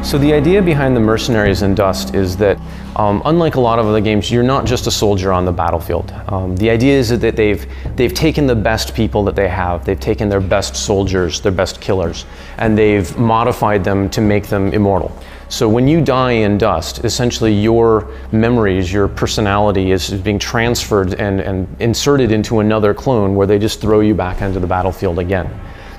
So the idea behind the Mercenaries in Dust is that, unlike a lot of other games, you're not just a soldier on the battlefield. The idea is that they've taken the best people that they have, they've taken their best soldiers, their best killers, and they've modified them to make them immortal. So when you die in Dust, essentially your memories, your personality is being transferred and inserted into another clone where they just throw you back into the battlefield again.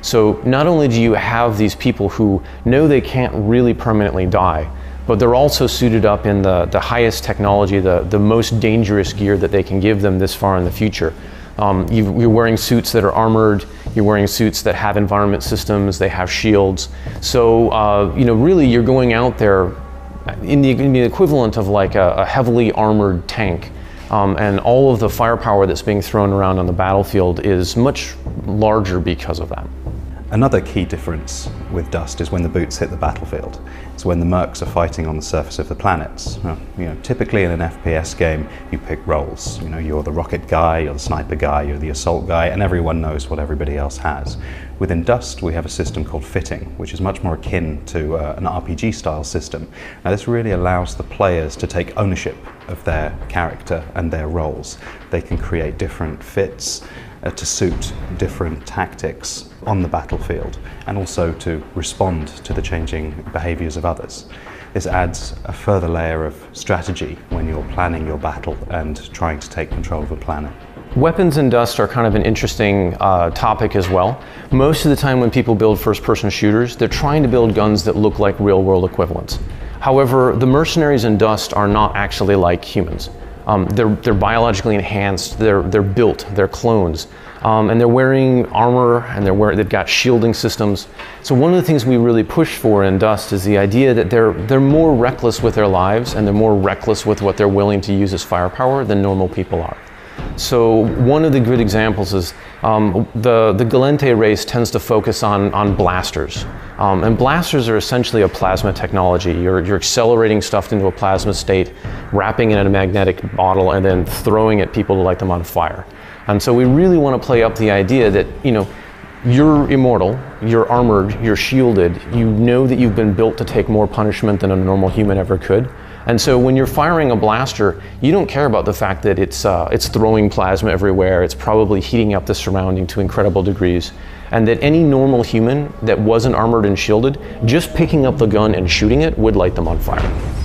So not only do you have these people who know they can't really permanently die, but they're also suited up in the highest technology, the most dangerous gear that they can give them this far in the future. You're wearing suits that are armored, you're wearing suits that have environment systems, they have shields. So, really you're going out there in the equivalent of like a heavily armored tank. And all of the firepower that's being thrown around on the battlefield is much larger because of that. Another key difference with Dust is when the boots hit the battlefield. It's when the mercs are fighting on the surface of the planets. Typically in an FPS game, you pick roles. You're the rocket guy, you're the sniper guy, you're the assault guy, and everyone knows what everybody else has. Within Dust, we have a system called fitting, which is much more akin to an RPG-style system. Now, this really allows the players to take ownership of their character and their roles. They can create different fits to suit different tactics on the battlefield, and also to respond to the changing behaviors of others. This adds a further layer of strategy when you're planning your battle and trying to take control of a planet. Weapons in Dust are kind of an interesting topic as well. Most of the time when people build first-person shooters, they're trying to build guns that look like real-world equivalents. However, the Mercenaries in Dust are not actually like humans. They're biologically enhanced, they're built, they're clones, and they're wearing armor, and they've got shielding systems. So one of the things we really push for in Dust is the idea that they're more reckless with their lives, and they're more reckless with what they're willing to use as firepower than normal people are. So one of the good examples is the Galente race tends to focus on blasters. And blasters are essentially a plasma technology. You're accelerating stuff into a plasma state, wrapping it in a magnetic bottle, and then throwing at people to light them on fire. And so we really want to play up the idea that, you're immortal, you're armored, you're shielded, you know that you've been built to take more punishment than a normal human ever could. And so when you're firing a blaster, you don't care about the fact that it's throwing plasma everywhere, it's probably heating up the surrounding to incredible degrees, and that any normal human that wasn't armored and shielded, just picking up the gun and shooting it would light them on fire.